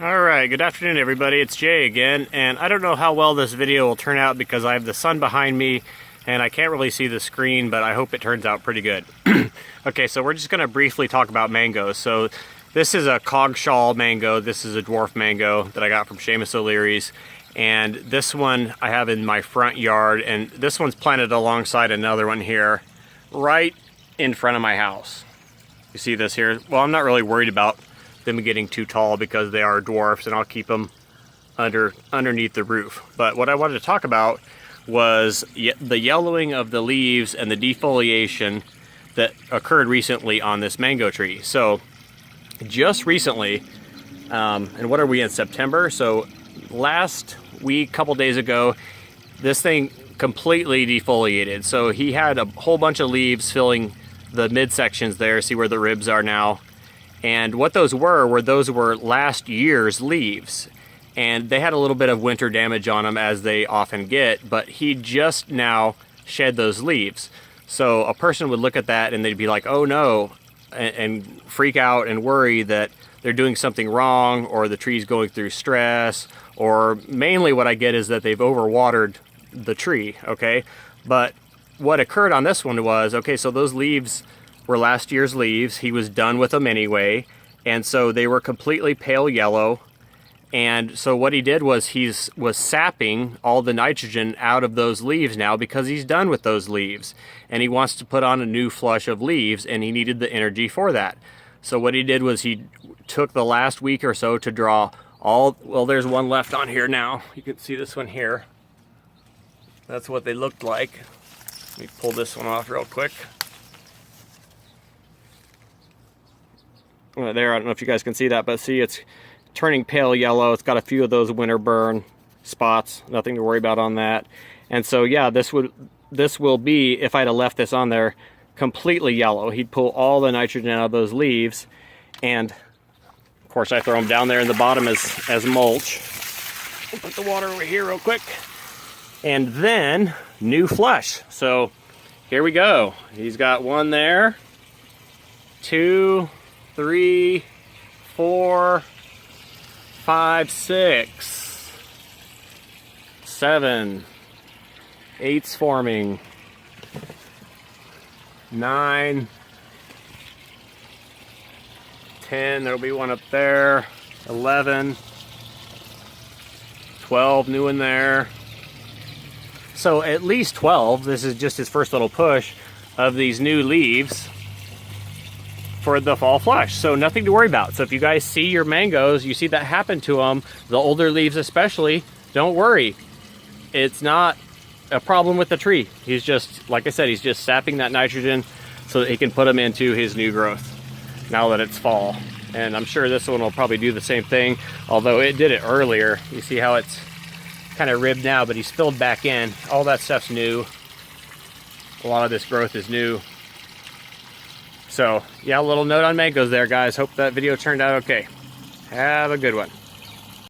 Alright, good afternoon everybody, it's Jay again, and I don't know how well this video will turn out because I have the sun behind me and I can't really see the screen, but I hope it turns out pretty good. Okay, so we're just going to briefly talk about mangoes. So this is a Coggeshall mango, this is a dwarf mango that I got from Seamus O'Leary's, and this one I have in my front yard, and this one's planted alongside another one here, right in front of my house. You see this here? Well, I'm not really worried about them getting too tall because they are dwarfs, and I'll keep them underneath the roof. But what I wanted to talk about was the yellowing of the leaves and the defoliation that occurred recently on this mango tree. So just recently, and what are we in, September? So last week, couple days ago, this thing completely defoliated. So he had a whole bunch of leaves filling the midsections there. See where the ribs are now? And what those were last year's leaves. And they had a little bit of winter damage on them, as they often get, but he just now shed those leaves. So a person would look at that and they'd be like, oh no, and freak out and worry that they're doing something wrong, or the tree's going through stress, or mainly what I get is that they've overwatered the tree, okay? But what occurred on this one was, okay, so those leaves were last year's leaves. He was done with them anyway, and so they were completely pale yellow. And so what he did was was sapping all the nitrogen out of those leaves now, because he's done with those leaves and he wants to put on a new flush of leaves, and he needed the energy for that. So what he did was he took the last week or so to draw all, well, there's one left on here now. You can see this one here. That's what they looked like. Let me pull this one off real quick. There, I don't know if you guys can see that, but see, it's turning pale yellow. It's got a few of those winter burn spots, nothing to worry about on that. And so yeah, this will be, if I'd have left this on there, completely yellow. He'd pull all the nitrogen out of those leaves, and of course I throw them down there in the bottom as mulch. We'll put the water over here real quick, and then new flush. So here we go. He's got one there, 2, 3, 4, 5, 6, 7, 8's forming, 9, 10, there'll be one up there, 11, 12, new in there. So at least 12, this is just his first little push of these new leaves for the fall flush. So nothing to worry about. So if you guys see your mangoes, you see that happen to them, the older leaves especially, don't worry. It's not a problem with the tree. He's just, like I said, he's just sapping that nitrogen so that he can put them into his new growth now that it's fall. And I'm sure this one will probably do the same thing, although it did it earlier. You see how it's kind of ribbed now, but he's filled back in. All that stuff's new. A lot of this growth is new. So yeah, a little note on mangoes there, guys. Hope that video turned out okay. Have a good one.